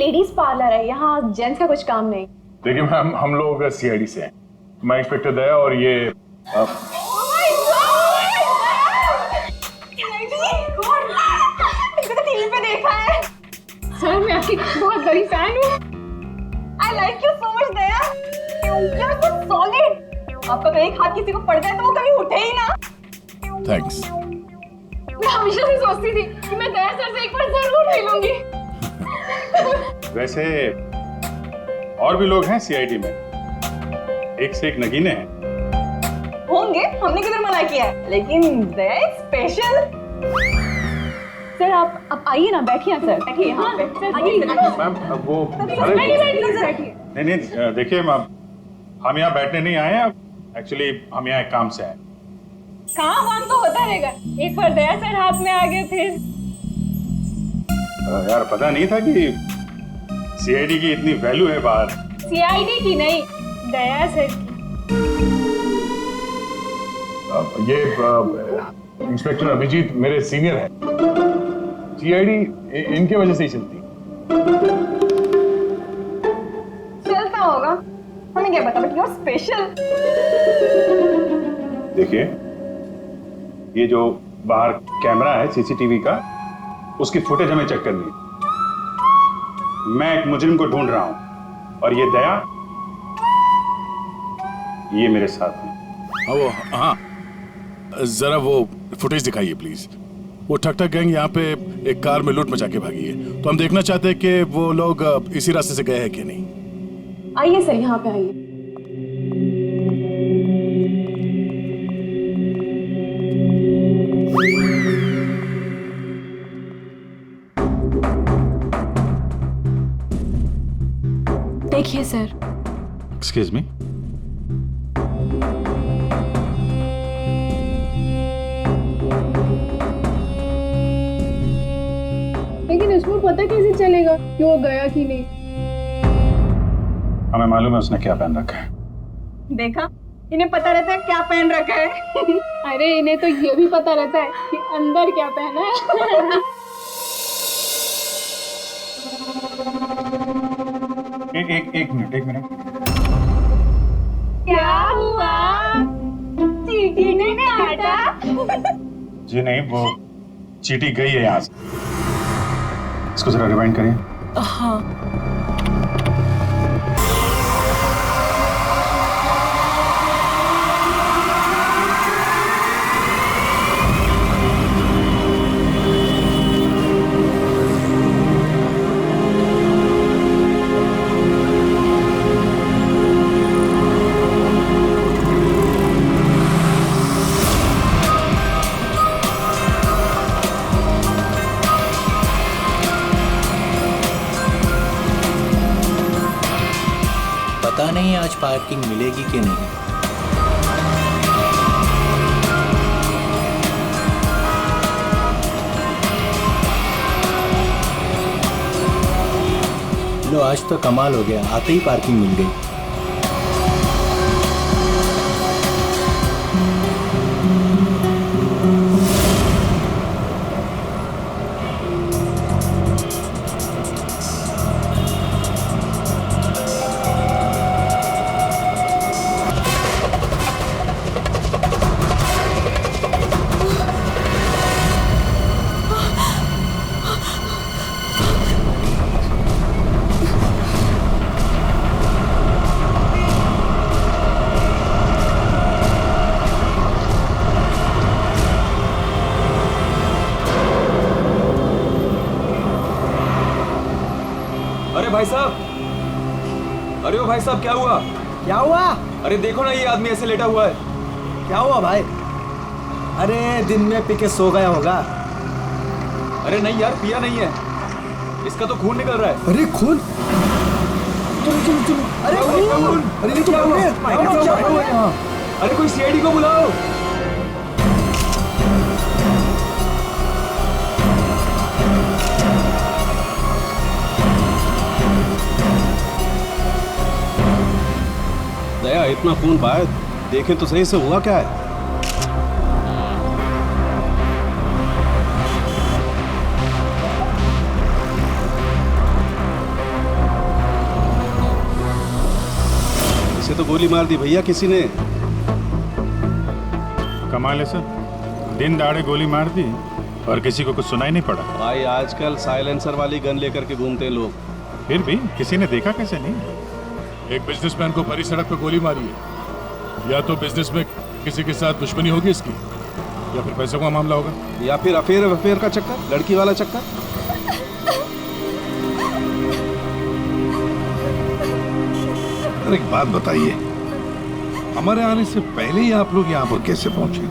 Ladies parlour है, यहाँ gents का कुछ काम नहीं। देखिए मैम, हम लोग सीआईडी से हैं। मैं इंस्पेक्टर दया और ये टीवी पे देखा है सर, मैं आपकी बहुत बड़ी फैन हूँ। I like you so much Daya, you are so solid. आपका कहीं हाथ किसी को पड़ जाए तो वो कभी उठे ही ना। थैंक्स। मैं हमेशा से सोचती थी कि मैं दया सर से एक बार जरूर मिलूंगी। वैसे और भी लोग हैं सीआईडी में, एक से एक नगीने हैं। होंगे, हमने किधर मना किया है, लेकिन दया स्पेशल। सर आप आइए ना, बैठिए सर, बैठिए यहाँ पे। मैम वो नहीं, देखिए मैम, हम यहाँ बैठने नहीं आए हैं, एक्चुअली हम यहाँ एक काम से आए। काम तो होता रहेगा, एक बार दया सर हाथ में आ गए फिर। यार पता नहीं था कि सीआईडी की इतनी वैल्यू है बाहर। सीआईडी की नहीं, दया सर की। ये इंस्पेक्टर अभिजीत मेरे सीनियर हैं। सीआईडी इनके वजह से ही चलती। चलता होगा, हमें क्या पता, बट यू आर स्पेशल। देखिए, ये जो बाहर कैमरा है सीसीटीवी का, उसकी फुटेज हमें चेक करनी है। मैं एक मुजरिम को ढूंढ रहा हूं और ये दया ये मेरे साथ है। हाँ, जरा वो फुटेज दिखाइए प्लीज। वो ठक ठक गैंग यहाँ पे एक कार में लूट मचा के भागी है, तो हम देखना चाहते हैं कि वो लोग इसी रास्ते से गए हैं कि नहीं। आइए सर, यहाँ पे आइए। देखिए सर। Excuse me. लेकिन इसको पता कैसे चलेगा कि वो गया कि नहीं? हमें मालूम है उसने क्या पहन रखा है। देखा, इन्हें पता रहता है क्या पहन रखा है। अरे इन्हें तो ये भी पता रहता है कि अंदर क्या पहना है। एक मिनट। क्या हुआ? चीटी ने काटा? जी नहीं, वो चीटी गई है यहाँ से। इसको जरा रिवाइंड करिए। हाँ। पता नहीं आज पार्किंग मिलेगी कि नहीं। लो, आज तो कमाल हो गया, आते ही पार्किंग मिल गई। अरे भाई साहब, अरे ओ भाई साहब, क्या हुआ? क्या हुआ? अरे देखो ना, ये आदमी ऐसे लेटा हुआ है। क्या हुआ भाई? अरे दिन में पी के सो गया होगा। अरे नहीं यार, पिया नहीं है, इसका तो खून निकल रहा है। अरे खून? चलो चलो चलो। अरे खून! अरे ये तो क्या हुआ यहाँ? अरे कोई सीआईडी को बुलाओ। दया, इतना खून पाया, देखे तो सही से हुआ क्या है? तो गोली मार दी भैया किसी ने। कमाल है सर, दिन दहाड़े गोली मार दी और किसी को कुछ सुनाई नहीं पड़ा। भाई आजकल साइलेंसर वाली गन लेकर के घूमते हैं लोग। फिर भी किसी ने देखा कैसे नहीं? एक बिजनेसमैन को भरी सड़क पे गोली मारी है। या तो बिजनेस में किसी के साथ दुश्मनी होगी इसकी, या फिर पैसों का मामला होगा, या फिर अफेयर का चक्कर, लड़की वाला चक्कर। एक बात बताइए, हमारे आने से पहले ही आप लोग यहाँ पर कैसे पहुंचे?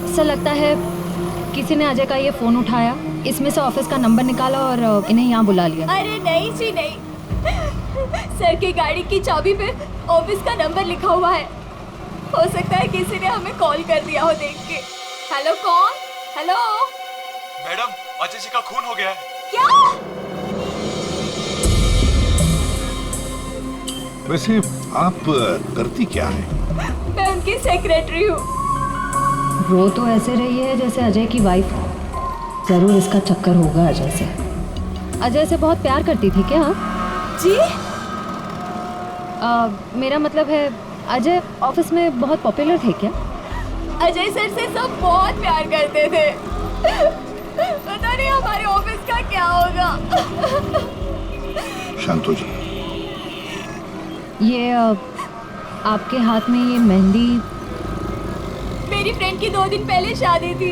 ऐसा लगता है किसी ने अजय का ये फोन उठाया, इसमें से ऑफिस का नंबर निकाला और इन्हें यहाँ बुला लिया। अरे नहीं जी नहीं, सर की गाड़ी की चाबी पे ऑफिस का नंबर लिखा हुआ है। हो सकता है किसी ने हमें कॉल कर दिया हो देख के। हेलो कौन? हेलो मैडम, अजय जी का खून हो गया है। क्या? वैसे आप करती क्या है? मैं उनकी सेक्रेटरी हूँ। रो तो ऐसे रही है जैसे अजय की वाइफ हो। जरूर इसका चक्कर होगा अजय से। अजय से बहुत प्यार करती थी क्या? जी? मेरा मतलब है अजय ऑफिस में बहुत पॉपुलर थे क्या? अजय सर से सब बहुत प्यार करते थे। पता नहीं हमारे ऑफिस का क्या होगा। शांत हो जाओ। ये आपके हाथ में ये मेहंदी? मेरी फ्रेंड की 2 दिन पहले शादी थी,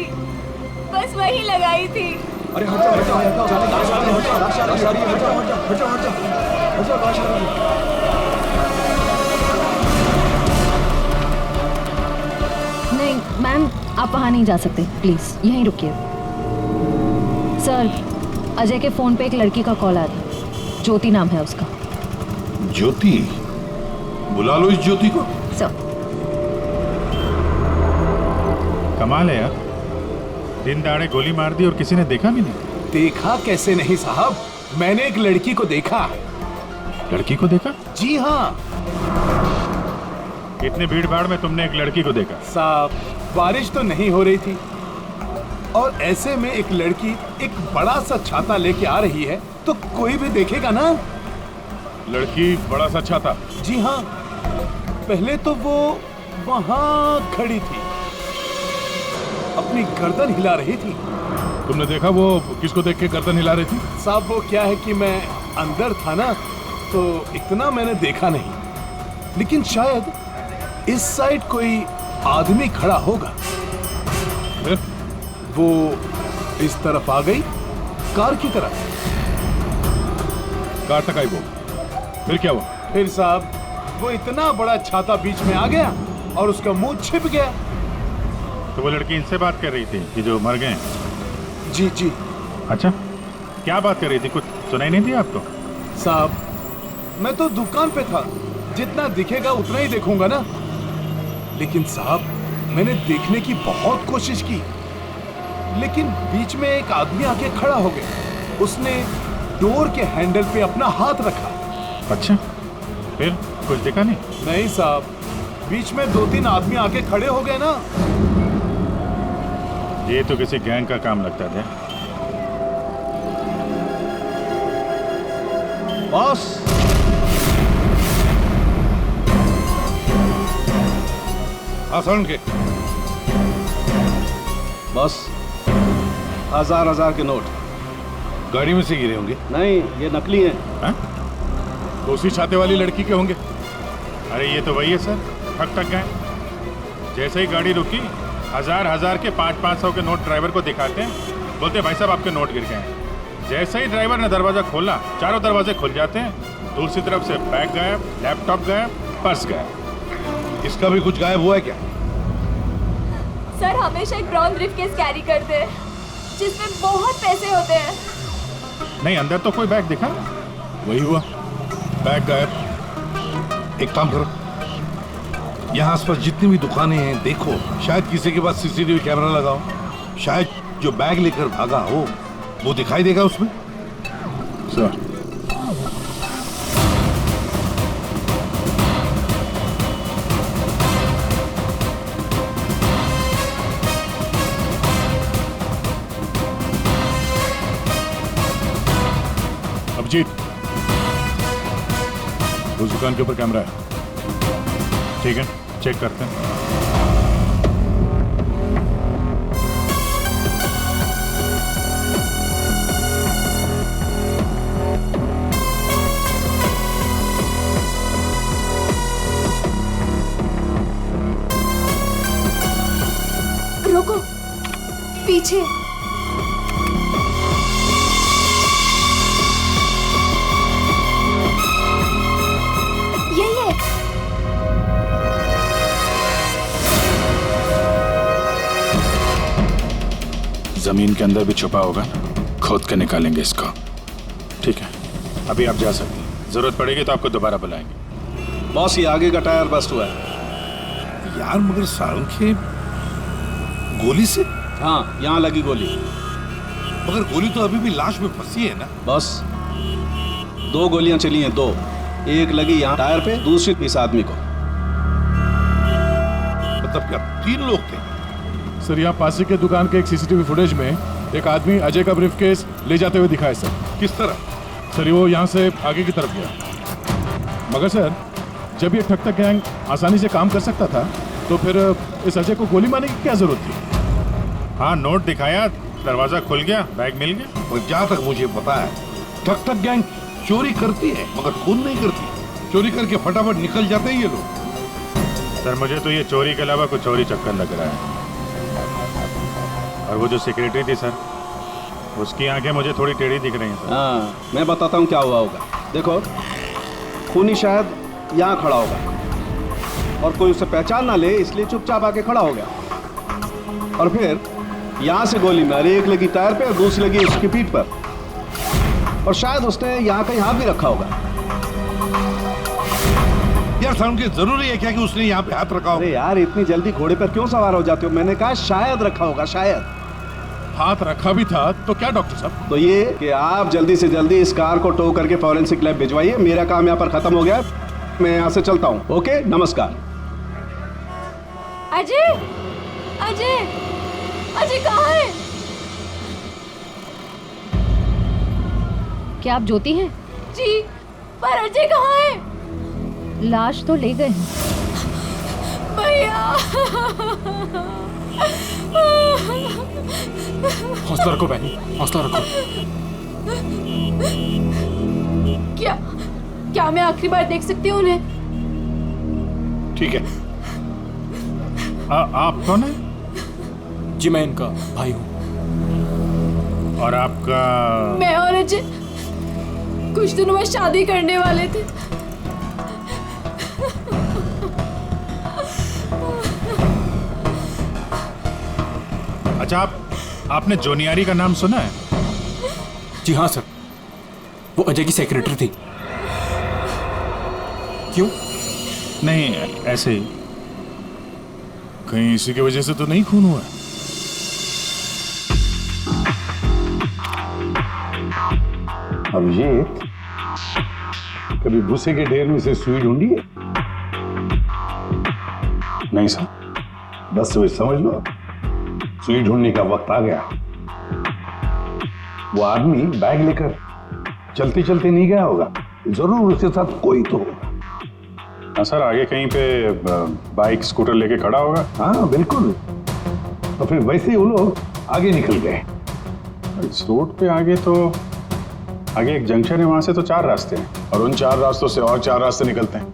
बस वही लगाई थी। अरे हट जाओ, हट जाओ, हट जाओ, हट जाओ। नहीं मैम, आप वहाँ नहीं जा सकते, प्लीज़ यहीं रुकिए। सर, अजय के फ़ोन पे एक लड़की का कॉल आया था, ज्योति नाम है उसका। ज्योति? बुला लो इस ज्योति को। सर। कमाल है यार, दिन दहाड़े गोली मार दी और किसी ने देखा भी नहीं। देखा कैसे नहीं साहब, मैंने एक लड़की को देखा। लड़की को देखा? जी हाँ इतने भीड़ भाड़ में तुमने एक लड़की को देखा? साहब, बारिश तो नहीं हो रही थी और ऐसे में एक लड़की एक बड़ा सा छाता लेके आ रही है तो कोई भी देखेगा ना। लड़की बड़ा सा अच्छा था। जी हाँ, पहले तो वो वहां खड़ी थी, अपनी गर्दन हिला रही थी। तुमने देखा वो किसको देख के गर्दन हिला रही थी? साहब वो क्या है कि मैं अंदर था ना, तो इतना मैंने देखा नहीं, लेकिन शायद इस साइड कोई आदमी खड़ा होगा। फिर? वो इस तरफ आ गई, कार की तरफ। कार तक आई वो, फिर क्या हुआ? फिर साहब वो इतना बड़ा छाता बीच में आ गया और उसका मुंह छिप गया। तो वो लड़की इनसे बात कर रही थी कि जो मर गए? जी जी। अच्छा, क्या बात कर रही थी? कुछ सुनाई नहीं दिया आपको? साहब मैं तो दुकान पे था, जितना दिखेगा उतना ही देखूंगा ना। लेकिन साहब मैंने देखने की बहुत कोशिश की, लेकिन बीच में एक आदमी आके खड़ा हो गया। उसने डोर के हैंडल पे अपना हाथ रखा। अच्छा, फिर कुछ देखा नहीं? नहीं साहब, बीच में 2-3 आदमी आके खड़े हो गए ना। ये तो किसी गैंग का काम लगता था। बॉस, आसान के बॉस, 1000 के नोट। गाड़ी में से गिरे होंगे। नहीं, ये नकली हैं। हाँ? तो उसी छाते वाली लड़की के होंगे। अरे ये तो वही है सर, ठक गए। जैसे ही गाड़ी रुकी, 1000 के 500 के नोट ड्राइवर को दिखाते हैं, बोलते हैं भाई साहब आपके नोट गिर गए हैं। जैसे ही ड्राइवर ने दरवाजा खोला, चारों दरवाजे खुल जाते हैं। दूसरी तरफ से बैग गायब, लैपटॉप गायब, पर्स गायब। इसका भी कुछ गायब हुआ है क्या? सर हमेशा एक ब्राउन ब्रीफकेस कैरी करते हैं जिसमें बहुत पैसे होते हैं। नहीं, अंदर तो कोई बैग दिखा? वही हुआ, बैग गायब। एक काम करो, यहाँ आसपास जितनी भी दुकानें हैं देखो, शायद किसी के पास सीसीटीवी कैमरा लगाओ। शायद जो बैग लेकर भागा हो वो दिखाई देगा उसमें। सर, अभिजीत, उस दुकान के ऊपर कैमरा है। ठीक है, चेक करते हैं। रोको, पीछे। यही है। जमीन के अंदर भी छुपा होगा ना, खोद के निकालेंगे इसको। ठीक है, अभी आप जा सकते हैं। जरूरत पड़ेगी तो आपको दोबारा बुलाएंगे। बॉस, ये आगे का टायर बस्ट हुआ है। यार मगर सारंग के गोली से? हाँ, यहाँ लगी गोली। मगर गोली तो अभी भी लाश में फंसी है ना। बस 2 गोलियां चली हैं, 2। एक लगी यहाँ टायर पे, दूसरी इस आदमी को। मतलब क्या 3 लोग थे? सर, यहाँ पासी के दुकान के एक सीसीटीवी फुटेज में एक आदमी अजय का ब्रीफकेस ले जाते हुए दिखा है सर। किस तरह? सर, वो यहाँ से आगे की तरफ गया। मगर सर, जब ये ठग ठग गैंग आसानी से काम कर सकता था तो फिर इस अजय को गोली मारने की क्या जरूरत थी? हाँ, नोट दिखाया, दरवाजा खुल गया, बैग मिल गया। और जहाँ तक मुझे पता है, ठग ठग गैंग चोरी करती है मगर खून नहीं करती। चोरी करके फटाफट निकल जाते हैं ये लोग। सर, मुझे तो ये चोरी के अलावा कुछ और ही चक्कर लग रहा है। और वो जो सेक्रेटरी थी सर, उसकी आंखें मुझे थोड़ी टेढ़ी दिख रही हैं सर। हाँ, मैं बताता हूँ क्या हुआ होगा। देखो, खूनी शायद यहाँ खड़ा होगा और कोई उसे पहचान ना ले, इसलिए चुपचाप आके खड़ा हो गया। और फिर यहाँ से गोली मारी, एक लगी टायर पे और दूसरी लगी उसकी पीठ पर। और शायद उसने यहाँ कहीं हाथ भी रखा होगा। यार सारंग के जरूरी है क्या कि उसने यहाँ पे हाथ रखा हो? अरे यार, इतनी जल्दी घोड़े पर क्यों सवार हो जाते हो? मैंने कहा शायद रखा होगा, शायद। हाथ रखा भी था तो क्या डॉक्टर साहब? तो ये कि आप जल्दी से जल्दी इस कार को टो करके फॉरेंसिक लैब भिजवाइए। मेरा काम यहाँ पर खत्म हो गया, मैं यहाँ से चलता हूँ। ओके, नमस्कार। अजय, अजय, अजय कहाँ है? क्या आप ज्योति हैं? जी, पर अजय कहाँ है? लाश तो ले गए हैं। भैया, हौसला रखो बहनी, हौसला रखो। क्या मैं आखिरी बार देख सकती हूँ उन्हें? ठीक है। आप कौन है? जी, मैं इनका भाई हूँ। और आपका? मैं और अजय कुछ दिनों बाद शादी करने वाले थे। अच्छा, आपने जोनियारी का नाम सुना है? जी हाँ सर, वो अजय की सेक्रेटरी थी। क्यों? नहीं, ऐसे ही। कहीं इसी की वजह से तो नहीं खून हुआ? अभिजीत, कभी भूसे के ढेर में से सुई ढूंढी है? नहीं सर। बस वही समझ लो, सुई ढूंढने का वक्त आ गया। वो आदमी बैग लेकर चलते चलते नहीं गया होगा, जरूर उसके साथ कोई तो होगा। हाँ सर, आगे कहीं पे बाइक स्कूटर लेके खड़ा होगा। हाँ बिल्कुल। तो फिर वैसे ही वो लोग आगे निकल गए। इस रोड पे आगे तो आगे एक जंक्शन है, वहां से तो 4 रास्ते हैं और उन 4 रास्तों से और 4 रास्ते निकलते हैं।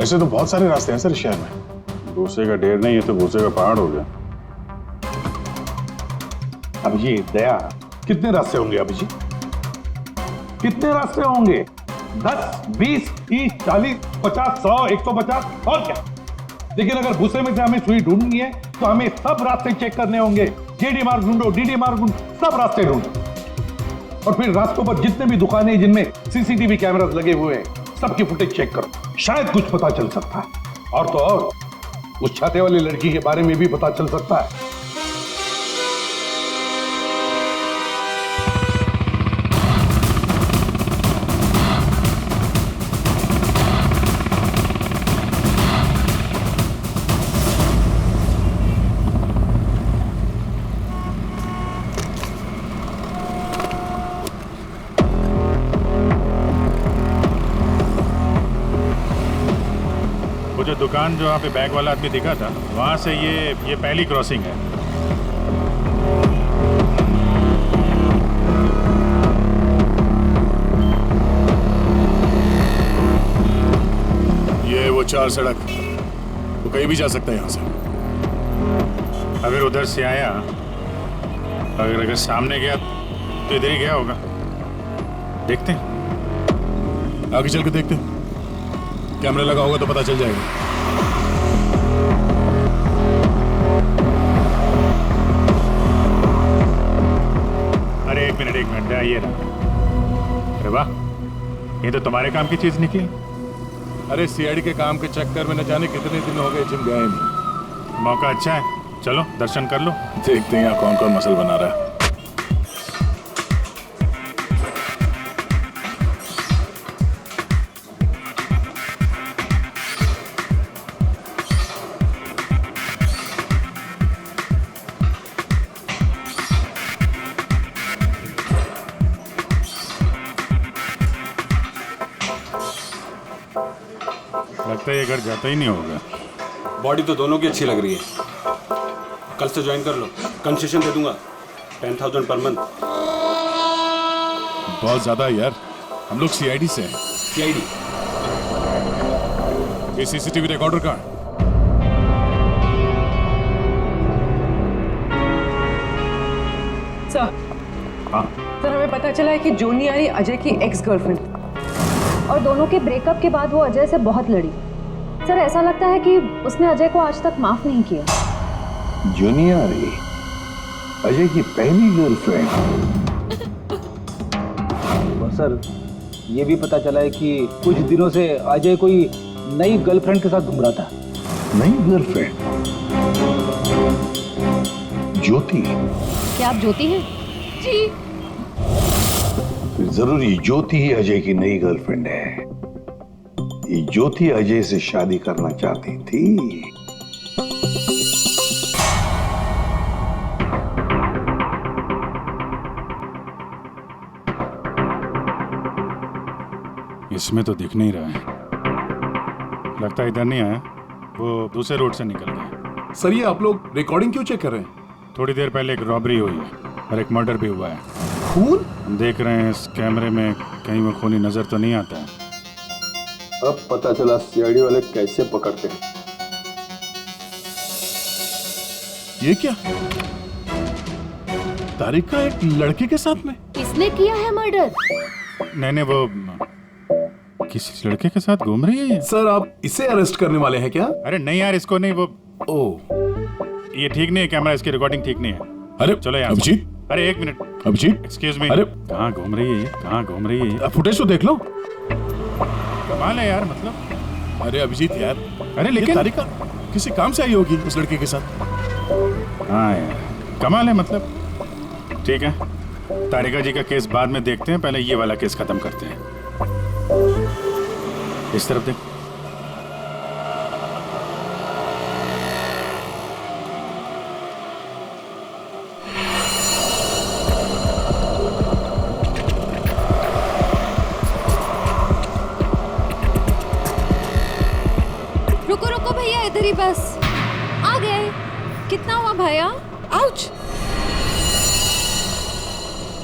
ऐसे तो बहुत सारे रास्ते हैं सर शहर में। भूसे का ढेर नहीं है तो भूसे का पहाड़ हो गया। अब ये दया, कितने रास्ते होंगे अभिजीत? कितने रास्ते होंगे? 10, 20, 30, 40, 50, 100, 150 और क्या? लेकिन अगर भूसे में से हमें सुई ढूंढनी है तो हमें सब रास्ते चेक करने होंगे। जेडी मार्ग ढूंढो, डीडी मार्ग ढूंढो, सब रास्ते ढूंढो। और फिर रास्तों पर जितने भी दुकानें जिनमें सीसीटीवी कैमरास लगे हुए हैं, सबकी फुटेज चेक करो, शायद कुछ पता चल सकता है। और तो और उस छाते वाली लड़की के बारे में भी पता चल सकता है। जो दुकान जो वहाँ पे बैग वाला आदमी दिखा था, वहाँ से ये पहली क्रॉसिंग है। ये वो 4 सड़क, वो कहीं भी जा सकता है यहाँ से। अगर उधर से आया, अगर सामने गया तो इधर ही गया होगा। देखते हैं, आगे चल के देखते हैं। कैमरा लगा होगा तो पता चल जाएगा। अरे एक मिनट आइए ना। अरे वाह, ये तो तुम्हारे काम की चीज निकली। अरे सीआईडी के काम के चक्कर में न जाने कितने दिन हो गए जिम गए नहीं। मौका अच्छा है, चलो दर्शन कर लो। देखते हैं यहाँ कौन कौन मसल बना रहा है। लगता है ये घर जाता ही नहीं होगा। बॉडी तो दोनों की अच्छी लग रही है। कल से ज्वाइन कर लो, कंसेशन दे दूंगा 10,000 पर मंथ। बहुत ज्यादा है यार, हम लोग सीआईडी से हैं। सीआईडी? ये सीसीटीवी रिकॉर्डर कहाँ है? सर, हाँ, सर हमें पता चला है कि जोनी यानी अजय की एक्स गर्लफ्रेंड, और दोनों के ब्रेकअप के बाद वो अजय से बहुत लड़ी। सर ऐसा लगता है कि उसने अजय को आज तक माफ नहीं किया। जूनियर अजय की पहली गर्लफ्रेंड। और सर ये भी पता चला है कि कुछ दिनों से अजय कोई नई गर्लफ्रेंड के साथ घूम रहा था। नई गर्लफ्रेंड? ज्योति? क्या आप ज्योति हैं? जी। फिर जरूरी ज्योति ही अजय की नई गर्लफ्रेंड है। ये ज्योति अजय से शादी करना चाहती थी। इसमें तो दिख नहीं रहा है। लगता है इधर नहीं आया, वो दूसरे रोड से निकल गया। सर ये आप लोग रिकॉर्डिंग क्यों चेक कर रहे हैं? थोड़ी देर पहले एक रॉबरी हुई है और एक मर्डर भी हुआ है। खून? हम देख रहे हैं इस कैमरे में कहीं वो खूनी नजर तो नहीं आता है। अब पता चला सीआईडी वाले कैसे पकड़ते हैं। ये क्या? तारिका एक लड़के के साथ में? किसने किया है मर्डर? नहीं, वो किसी लड़के के साथ घूम रही है ये। सर आप इसे अरेस्ट करने वाले हैं क्या? अरे नहीं यार, इसको नहीं। वो ओ, ये ठीक नहीं है, कैमरा इसकी रिकॉर्डिंग ठीक नहीं है। अरे चलो यार। अभिजीत, अरे एक मिनट, अभिजीत, एक्सक्यूज मी। अरे कहाँ घूम रही है ये? कहाँ घूम रही है ये? फुटेज तो देख लो। कमाल है यार, मतलब। अरे अभिजीत यार, अरे लेकिन तारिका किसी काम से आई होगी उस लड़के के साथ। हाँ यार, कमाल है मतलब। ठीक है, तारिका जी का केस बाद में देखते हैं, पहले ये वाला केस खत्म करते हैं। इस तरफ देख। रुको रुको भैया, इधर ही बस। आ गए। कितना हुआ भैया? आउच!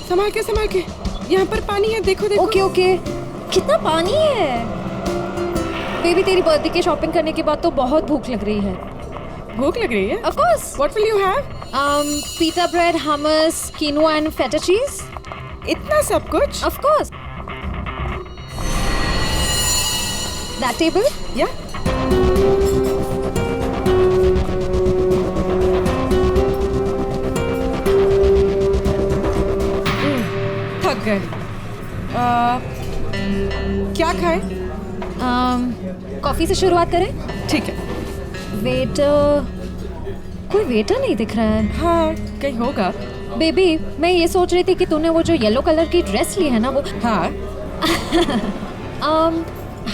संभाल के, यहाँ पर पानी है, देखो देखो। Okay okay. कितना पानी है? बेबी तेरी बर्थडे की शॉपिंग करने के बाद तो बहुत भूख लग रही है। भूख लग रही है? Of course. What will you have? Pita bread, hummus, quinoa and feta cheese. इतना सब कुछ? Of course. That table? Yeah. थक गए। क्या खाएं? कॉफी से शुरुआत करें? ठीक है। वेटर, कोई वेटर नहीं दिख रहा है। हाँ, कहीं होगा। बेबी, मैं ये सोच रही थी कि तूने वो जो येलो कलर की ड्रेस ली है ना, वो। हाँ।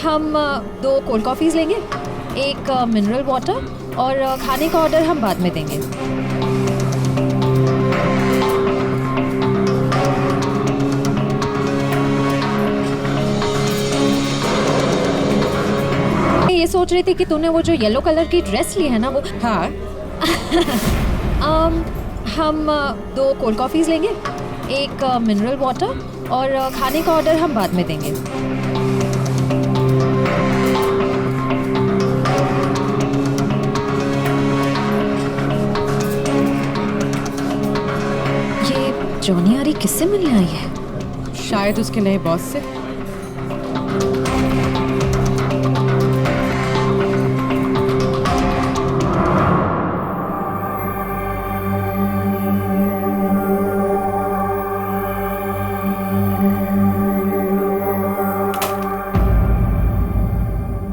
हम 2 कोल्ड कॉफीज लेंगे, एक मिनरल वाटर, और खाने का ऑर्डर हम बाद में देंगे। सोच रही थी कि तूने वो जो येलो कलर की ड्रेस ली है ना वो। हाँ। हम 2 कोल्ड कॉफीज लेंगे, एक मिनरल वाटर, और खाने का ऑर्डर हम बाद में देंगे। ये जॉनी आरी किससे मिलने आई है? शायद उसके नए बॉस से।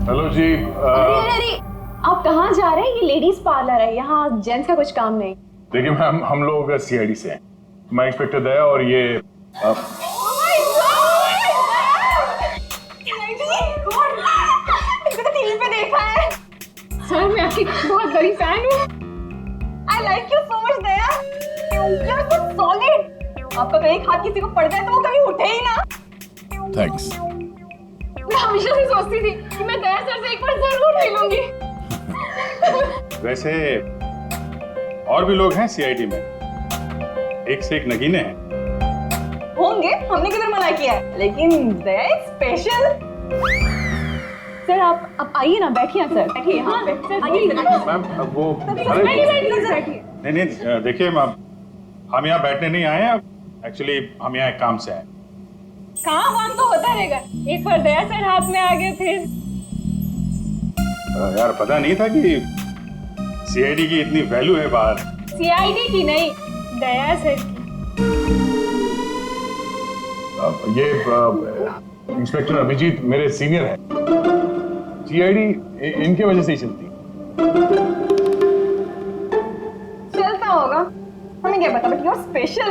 हेलो जी। अरे आप कहाँ जा रहे हैं? ये लेडीज पार्लर है, यहाँ जेंट्स का कुछ काम नहीं। देखिए मैम, हम लोग सीआईडी से हैं। मैं इंस्पेक्टर दया और ये टीवी पे देखा है सर, मैं आपकी बहुत बड़ी फैन हूँ। I like you so much Daya, you are so solid. आपका कहीं हाथ किसी को पड़ जाए तो वो कभी उठे ही ना। थैंक्स। मैं हमेशा से सोचती थी कि मैं दया सर से एक बार जरूर मिलूंगी। वैसे और भी लोग हैं सीआईडी में, एक से एक नगीने हैं। होंगे, हमने किधर मना किया है, लेकिन दया इज स्पेशल। सर आप आइए ना, बैठिए सर, बैठिए यहाँ पे। मैम वो नहीं, देखिए मैम, हम यहाँ बैठने नहीं आए हैं, एक्चुअली हम यहाँ एक काम से आए। काम तो होता रहेगा, एक बार दया सर हाथ में आ गए फिर। यार पता नहीं था कि सीआईडी की इतनी वैल्यू है बाहर। सीआईडी की नहीं, दया सर की। ये इंस्पेक्टर अभिजीत मेरे सीनियर हैं। सीआईडी इनके वजह से ही चलती। चलता होगा, हमें क्या पता, बट यू आर स्पेशल।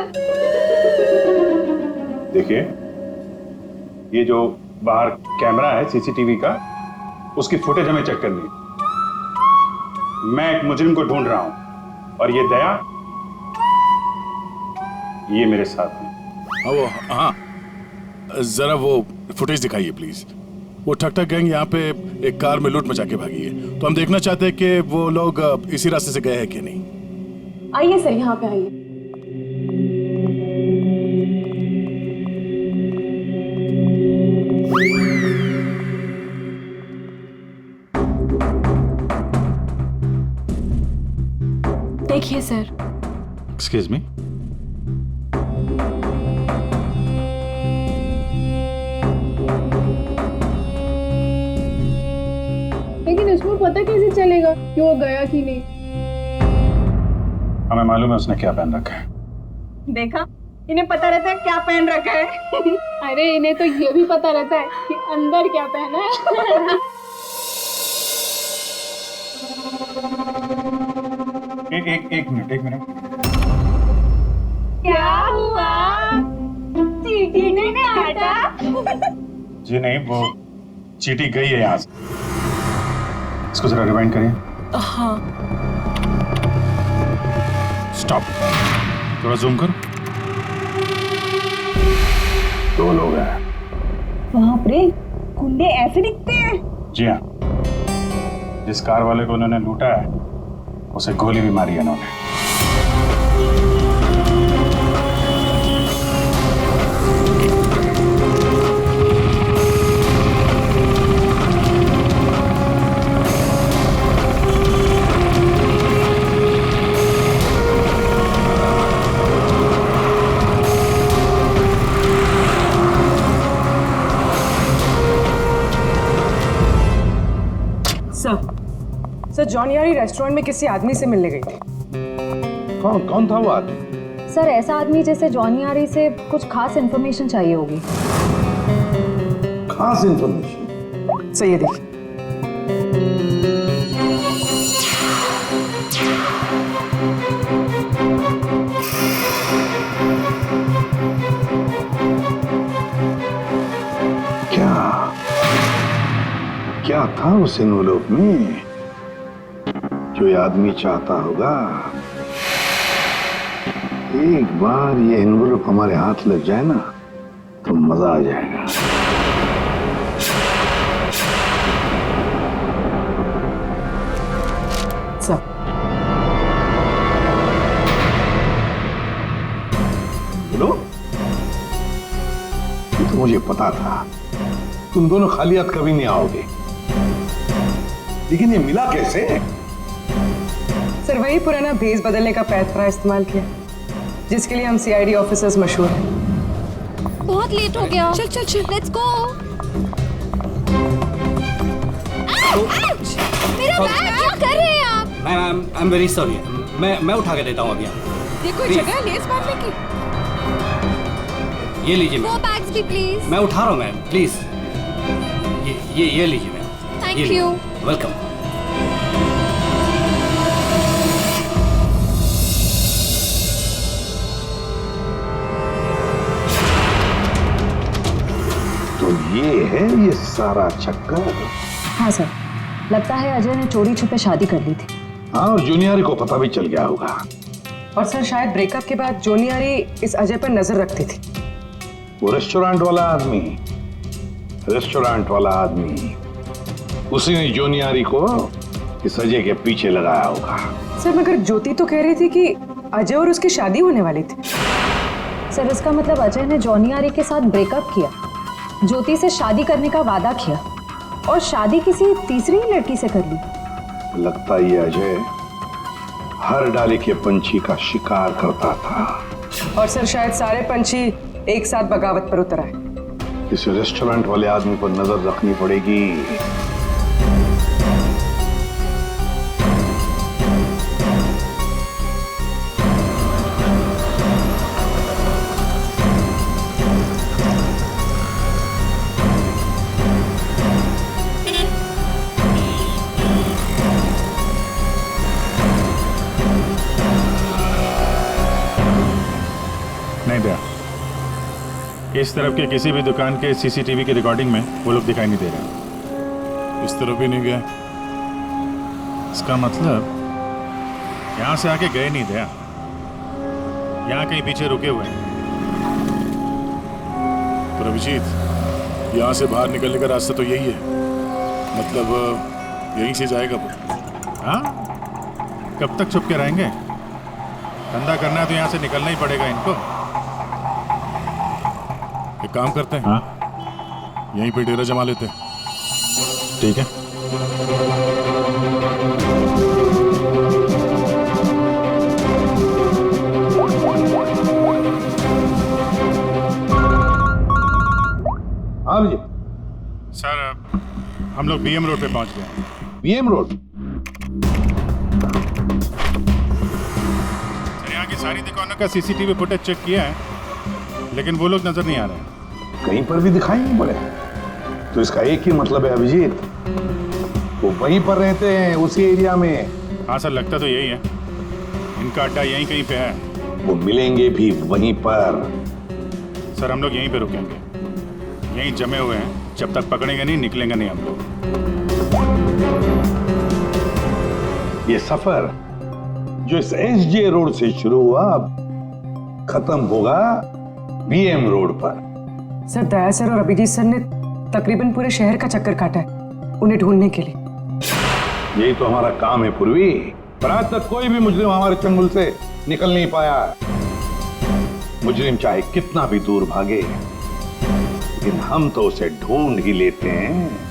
देखिए, ये जो बाहर कैमरा है सीसीटीवी का, उसकी फुटेज हमें चेक करनी है। मैं एक मुजरिम को ढूंढ रहा हूं और ये दया ये मेरे साथ है। हाँ, जरा वो फुटेज दिखाइए प्लीज। वो ठक ठक गैंग यहाँ पे एक कार में लूट मचा के भागी है, तो हम देखना चाहते हैं कि वो लोग इसी रास्ते से गए हैं कि नहीं। आइए सर, यहाँ पे आइए। देखिए सर। Excuse me. लेकिन इसको पता कैसे चलेगा कि वो गया कि नहीं? हमें मालूम है उसने क्या पहन रखा है। देखा, इन्हें पता रहता है क्या पहन रखा है। अरे इन्हें तो ये भी पता रहता है कि अंदर क्या पहना है। एक मिनट। क्या हुआ? चीटी ने काटा? जी नहीं, वो चीटी गई है यहाँ से। इसको जरा रिवाइंड करिए। हाँ। स्टॉप, थोड़ा जूम करो। 2 लोग हैं। बाप रे, गुंडे ऐसे दिखते हैं? जी हाँ, जिस कार वाले को उन्होंने लूटा है उसे गोली भी मारी है इन्होंने। सर जॉनी आरी रेस्टोरेंट में किसी आदमी से मिलने गई थी। कौन था वो आदमी? सर ऐसा आदमी जैसे जॉनी आरी से कुछ खास इन्फॉर्मेशन चाहिए होगी। खास इन्फॉर्मेशन? सही है, देखिए। क्या था उस एनवेलप में जो ये आदमी चाहता होगा? एक बार ये एनवेलप हमारे हाथ लग जाए ना तो मजा आ जाएगा। मुझे पता था तुम दोनों खाली हाथ कभी नहीं आओगे, लेकिन ये मिला कैसे? सर वही पुराना भेस बदलने का पैतरा इस्तेमाल किया जिसके लिए हम सीआईडी ऑफिसर्स मशहूर हैं। बहुत लेट हो गया। चल चल चल, लेट्स गो। मेरा बैग, क्या कर रहे हैं आप? Ma'am I am very sorry, मैं उठा के देता हूँ अभी। ये कोई जगह है लेस बांधने की? ये लीजिए वो मैम। बैग्स भी प्लीज। मैं उठा रहा हूँ मैम, प्लीज। ये लीजिए मैम। Thank you. वेलकम। तो ये है ये सारा चक्कर। हाँ सर, लगता है अजय ने चोरी छुपे शादी कर ली थी। हाँ, और जूनियर को पता भी चल गया होगा। और सर शायद ब्रेकअप के बाद जोनियारी इस अजय पर नजर रखती थी। वो रेस्टोरेंट वाला आदमी, उसी ने जूनियरी को इस अजय के पीछे लगाया होगा। सर मगर ज्योति तो कह रही थी कि अजय और उसकी शादी होने वाली थी। सर इसका मतलब अजय ने जॉनियारी के साथ ब्रेकअप किया, ज्योति से शादी करने का वादा किया और शादी किसी तीसरी लड़की से कर ली। लगता ये अजय हर डाले के पंछी का शिकार करता था। और सर शायद सारे पंछी एक साथ बगावत पर उतर आए। इस रेस्टोरेंट वाले आदमी पर नजर रखनी पड़ेगी। नहीं भैया, इस तरफ के किसी भी दुकान के सीसीटीवी की रिकॉर्डिंग में वो लोग दिखाई नहीं दे रहे। इस तरफ भी नहीं गया। इसका मतलब यहाँ से आके गए नहीं भैया, यहाँ कहीं पीछे रुके हुए हैं। पर अभिजीत, यहाँ से बाहर निकलने का रास्ता तो यही है, मतलब यहीं से जाएगा वो। हाँ, कब तक छुप के रहेंगे? धंधा करना है तो यहाँ से निकलना ही पड़ेगा इनको। एक काम करते हैं, हाँ, यहीं पे डेरा जमा लेते हैं। ठीक है। हाँ जी सर, हम लोग बीएम रोड पे पहुंच गए हैं। BM road? सर यहाँ की सारी दुकानों का सीसीटीवी फुटेज चेक किया है, लेकिन वो लोग नजर नहीं आ रहे हैं। कहीं पर भी दिखाई नहीं पड़े। तो इसका एक ही मतलब है अभिजीत, वो वहीं पर रहते हैं, उसी एरिया में। हाँ सर, लगता तो यही है। इनका अड्डा यहीं कहीं पे है। वो मिलेंगे भी वहीं पर। सर हम लोग यहीं पे रुकेंगे, यहीं जमे हुए हैं। जब तक पकड़ेंगे नहीं, निकलेंगे नहीं हम लोग। ये सफर जो इस एसजे रोड से शुरू हुआ, खत्म होगा बीएम रोड पर। सर दया सर और अभिजीत सर ने तकरीबन पूरे शहर का चक्कर काटा है उन्हें ढूंढने के लिए। यही तो हमारा काम है पूर्वी, पर आज तक कोई भी मुजरिम हमारे चंगुल से निकल नहीं पाया। मुजरिम चाहे कितना भी दूर भागे, लेकिन हम तो उसे ढूंढ ही लेते हैं।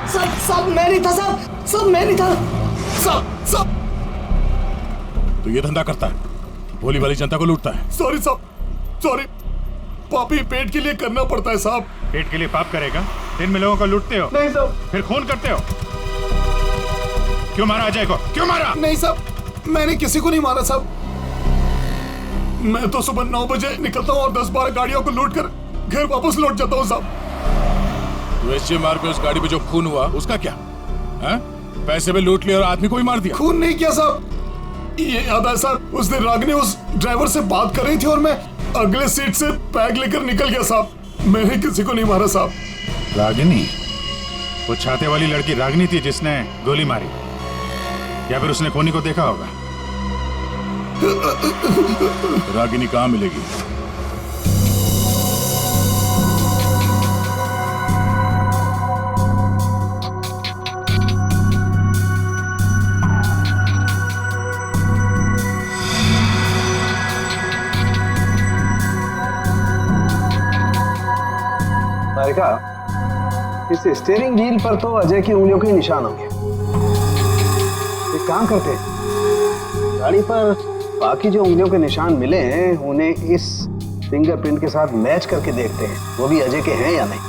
शायद सब मैं नहीं था साहब, सब मैं नहीं था सब। तो ये धंधा करता है, भोली वाली जनता को लूटता है। सॉरी साहब, सॉरी। पापी पेट के लिए करना पड़ता है साहब। पेट के लिए पाप करेगा? दिन में लोगों को लूटते हो? नहीं साहब। फिर खून करते हो? क्यों मारा अजय को? क्यों मारा? नहीं साहब, मैंने किसी को नहीं मारा साहब। मैं तो सुबह 9 बजे निकलता हूँ और 10-12 गाड़ियों को लूट कर घर वापस लौट जाता हूँ साहब। तो एसजे मार्ग पे उस गाड़ी पे जो खून हुआ उसका क्या है? पैसे में लूट लिया और आदमी को ही मार दिया। खून नहीं किया साहब, ये याद है साहब, उस दिन रागिनी उस ड्राइवर से बात कर रही थी और मैं अगले सीट से बैग लेकर निकल गया साहब। मैंने किसी को नहीं मारा साहब। रागिनी? वो छाते वाली लड़की रागिनी थी जिसने गोली मारी, या फिर उसने खूनी को देखा होगा? रागिनी कहाँ मिलेगी? सारिका, इस स्टीयरिंग व्हील पर तो अजय की उंगलियों के निशान होंगे। एक काम करते हैं, गाड़ी पर बाकी जो उंगलियों के निशान मिले हैं उन्हें इस फिंगरप्रिंट के साथ मैच करके देखते हैं, वो भी अजय के हैं या नहीं।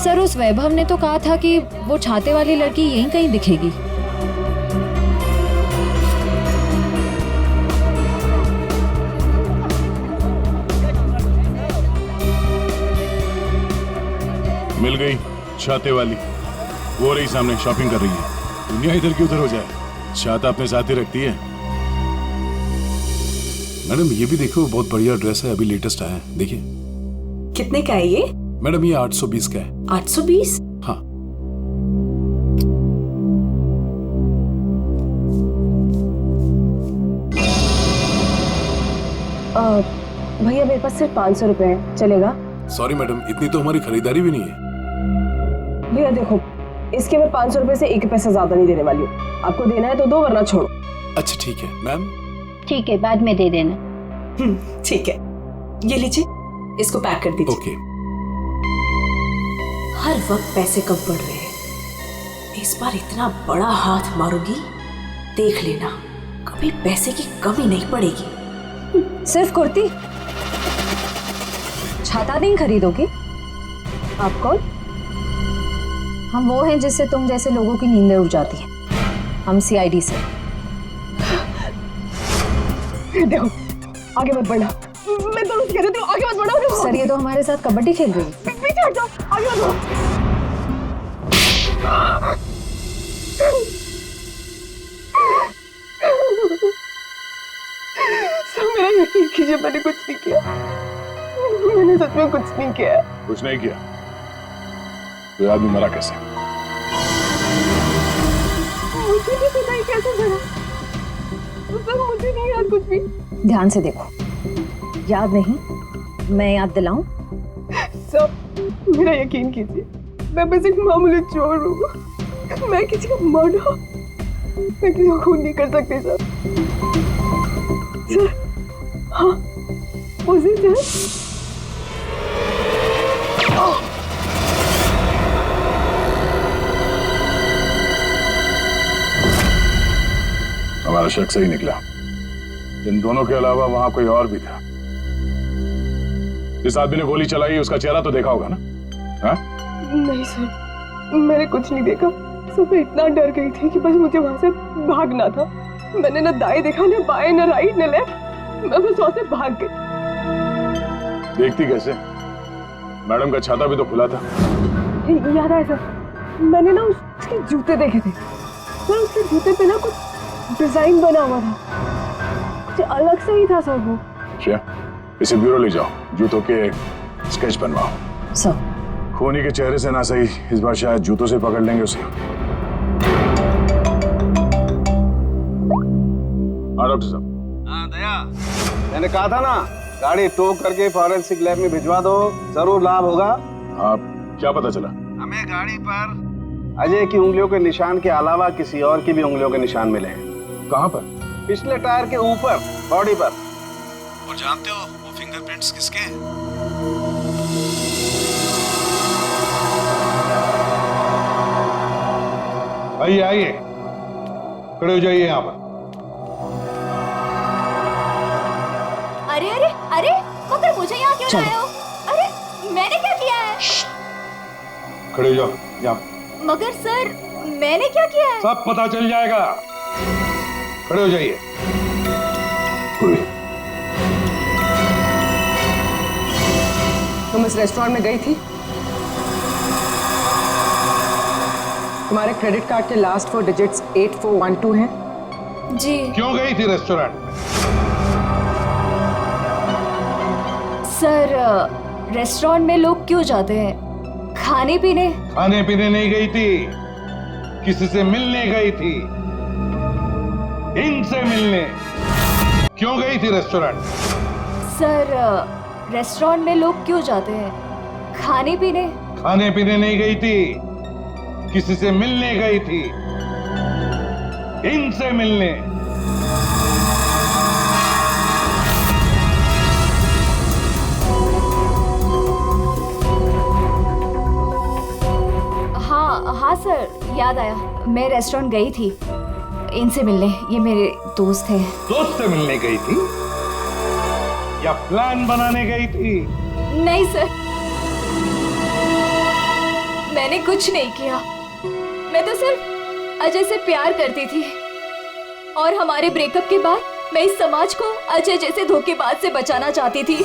सर, उस वैभव ने तो कहा था कि वो छाते वाली लड़की यहीं कहीं दिखेगी। मिल गई छाते वाली, वो रही सामने, शॉपिंग कर रही है। दुनिया इधर की उधर हो जाए, छाता अपने साथ ही रखती है। मैडम ये भी देखो, बहुत बढ़िया ड्रेस है, अभी लेटेस्ट आया है, देखिए। कितने का है ये? मैडम ये 820 का है। 820? हाँ। भैया मेरे पास सिर्फ 500 रुपए है, चलेगा? सॉरी मैडम, इतनी तो हमारी खरीदारी भी नहीं है। भैया देखो, इसके मैं 500 रुपए से 1 पैसा ज्यादा नहीं देने वाली हूँ। आपको देना है तो दो, वरना छोड़ो। अच्छा ठीक है मैम। ठीक है, बाद में दे देना। ठीक है, ये लीजिए, इसको पैक कर दीजिए। ओके। हर वक्त पैसे कम पड़ रहे हैं, इस बार इतना बड़ा हाथ मारूंगी, देख लेना, कभी पैसे की कमी नहीं पड़ेगी। सिर्फ कुर्ती? छाता नहीं खरीदोगी? आप कौन? हम वो हैं जिससे तुम जैसे लोगों की नींदें उड़ जाती हैं। हम CID से। देखो आगे मत बढ़ना, मैं दोनों से कह देती हूँ आगे मत बढ़ो। सर ये तो हमारे साथ कबड्डी खेल रही है। पीछे हट जाओ, आगे मत बढ़ो। सर मेरा यकीन कीजिए, मैंने कुछ नहीं किया, मैंने सच में कुछ नहीं किया। कुछ नहीं किया तो आदमी मरा कैसे? मुझे नहीं पता ये कैसे मरा सर, मुझे नहीं याद कुछ भी। ध्यान से देखो, याद नहीं, मैं याद दिलाऊं? सर मेरा यकीन कीजिए, मैं बस एक मामूली चोर हूँ, मैं किसी का मर्डर, मैं किसी को खून नहीं कर सकती सर। सर हाँ उसी से हमारा शक सही निकला। इन दोनों के अलावा वहां कोई और भी था। जिस आदमी ने गोली चलाई उसका चेहरा तो देखा होगा ना? हाँ? नहीं सर, मैंने कुछ नहीं देखा सर, मैं इतना डर गई थी कि बस मुझे वहां से भागना था। मैंने ना दाएं देखा, ना बाएं, ना राइट, ना लेफ्ट, मैं बस वहां से भाग गई। देखती कैसे? मैडम का छाता भी तो खुला था। याद आया सर, मैंने ना उसके जूते देखे थे सर, उसके जूते पे ना कुछ डिजाइन बना हुआ था, कुछ अलग से ही था सर वो। क्या? इसे ब्यूरो ले जाओ, जूतों के स्केच बनवाओ। सर खूनी के चेहरे से ना सही, इस बार शायद जूतों से पकड़ लेंगे उसे। हाँ डॉक्टर साहब। हाँ दया, मैंने कहा था ना गाड़ी टो करके फॉरेंसिक लैब में भिजवा दो, जरूर लाभ होगा। हाँ क्या पता चला? हमें गाड़ी पर अजय की उंगलियों के निशान के अलावा किसी और की भी उंगलियों के निशान मिले हैं। कहाँ पर? पिछले टायर के ऊपर, बॉडी पर। और जानते हो वो फिंगरप्रिंट्स किसके हैं? आइए आइए, खड़े हो जाइए यहाँ पर। अरे अरे अरे, मगर मुझे यहाँ क्यों लाए हो? अरे मैंने क्या किया है? खड़े हो जाओ यहाँ। मगर सर मैंने क्या किया है? सब पता चल जाएगा, खड़े हो जाइए। तुम इस रेस्टोरेंट में गई थी? तुम्हारे क्रेडिट कार्ड के लास्ट 4 डिजिट्स 8412 हैं? जी। क्यों गई थी रेस्टोरेंट में? सर रेस्टोरेंट में लोग क्यों जाते हैं? खाने पीने? खाने पीने नहीं गई थी, किसी से मिलने गई थी, इनसे मिलने। क्यों गई थी रेस्टोरेंट? सर रेस्टोरेंट में लोग क्यों जाते हैं? खाने पीने? खाने पीने नहीं गई थी, किसी से मिलने गई थी, इनसे मिलने। हाँ सर, याद आया, मैं रेस्टोरेंट गई थी इनसे मिलने, ये मेरे दोस्त हैं। दोस्त से मिलने गई थी या प्लान बनाने गई थी? नहीं सर, मैंने कुछ नहीं किया, मैं तो सिर्फ अजय से प्यार करती थी और हमारे ब्रेकअप के बाद मैं इस समाज को अजय जैसे धोखेबाज से बचाना चाहती थी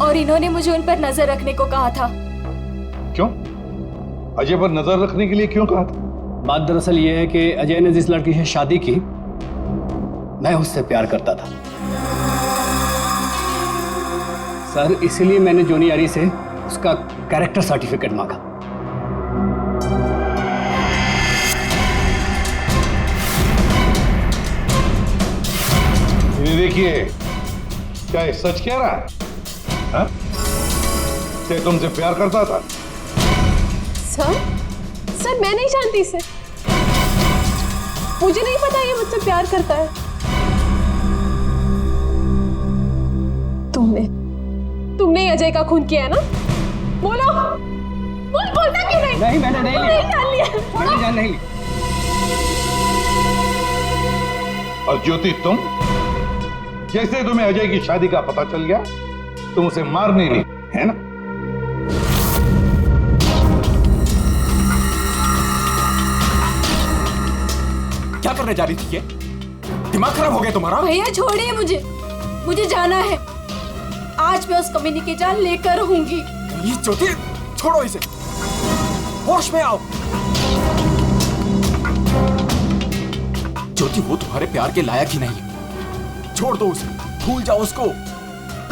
और इन्होंने मुझे उन पर नजर रखने को कहा था। क्यों? अजय पर नजर रखने के लिए क्यों कहा था? बात दरअसल ये है कि अजय ने जिस लड़की से शादी की, मैं उससे प्यार करता था सर, इसीलिए मैंने जॉनी आरी से उसका कैरेक्टर सर्टिफिकेट मांगा। ये देखिए, क्या ये सच कह रहा है? हाँ? क्या तुमसे प्यार करता था? सर मैं नहीं जानती इसे, मुझे नहीं पता ये मुझसे प्यार करता है। तुमने अजय का खून किया है ना? बोलो, बोलता क्यों नहीं? नहीं मैंने नहीं लिया, जान लिया। मैंने जान नहीं ली। और ज्योति तुम, जैसे तुम्हें अजय की शादी का पता चल गया तुम उसे मारने नहीं, है ना? क्या करने जा रही थी ये? दिमाग खराब हो गया तुम्हारा? भैया छोड़िए मुझे जाना है। आज मैं उस कमीनी की जान लेकर रहूंगी। ये ज्योति, छोड़ो इसे, होश में आओ। ज्योति वो तुम्हारे प्यार के लायक ही नहीं है, छोड़ दो उसे, भूल जाओ उसको।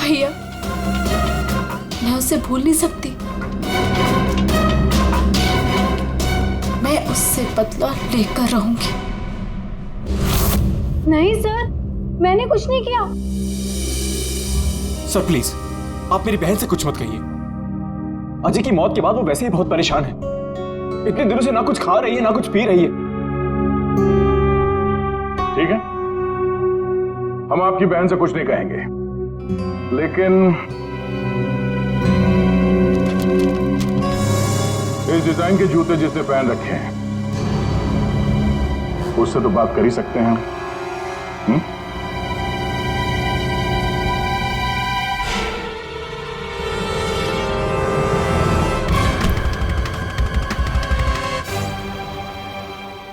भैया मैं उसे भूल नहीं सकती, मैं उससे बदला लेकर रहूंगी। नहीं सर, मैंने कुछ नहीं किया। सर प्लीज, आप मेरी बहन से कुछ मत कहिए। अजय की मौत के बाद वो वैसे ही बहुत परेशान है। इतने दिनों से ना कुछ खा रही है ना कुछ पी रही है। ठीक है, हम आपकी बहन से कुछ नहीं कहेंगे, लेकिन इस डिजाइन के जूते जिसने पहन रखे हैं उससे तो बात कर ही सकते हैं।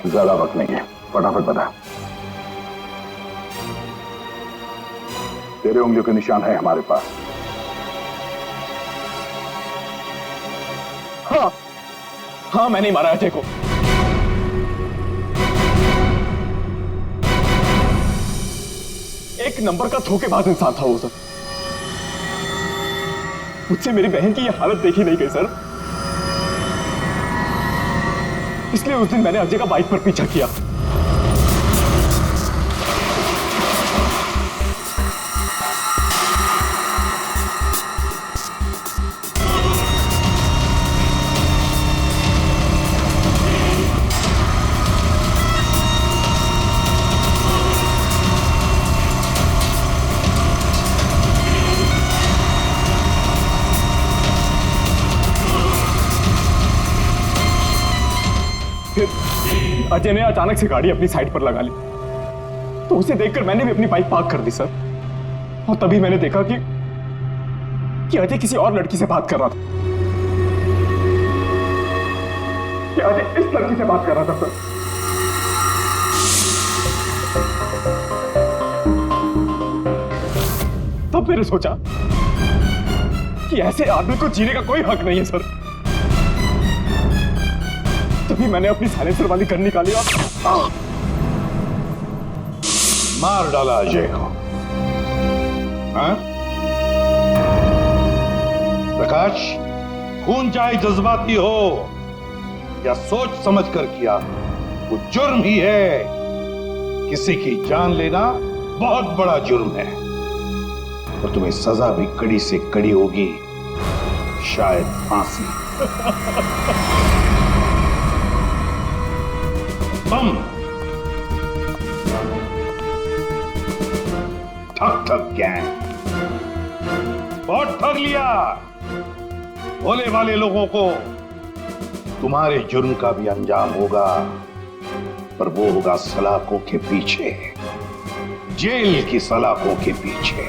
ज्यादा वक्त नहीं है, फटाफट बता। तेरे उंगलियों के निशान है हमारे पास। हाँ मैंने मारा अजय को। एक नंबर का धोखेबाज इंसान था वो सर। मुझसे मेरी बहन की ये हालत देखी नहीं गई सर, इसलिए उस दिन मैंने अजय का बाइक पर पीछा किया। अजय ने अचानक से गाड़ी अपनी साइड पर लगा ली, तो उसे देखकर मैंने भी अपनी बाइक पार्क कर दी सर। और तभी मैंने देखा कि अजय किसी और लड़की से बात कर रहा था। कि अजय इस लड़की से बात कर रहा था सर। तब मैंने सोचा कि ऐसे आदमी को जीने का कोई हक नहीं है सर। तभी मैंने अपनी साइलेंसर वाली गन निकाली और मार डाला अजय को। हाँ? प्रकाश, खून चाहे जज्बाती हो या सोच समझ कर किया, वो जुर्म ही है। किसी की जान लेना बहुत बड़ा जुर्म है और तुम्हें सजा भी कड़ी से कड़ी होगी, शायद फांसी। तुम ठग गैंग बहुत ठग लिया। भोले वाले लोगों को तुम्हारे जुर्म का भी अंजाम होगा, पर वो होगा सलाखों के पीछे, जेल की सलाखों के पीछे।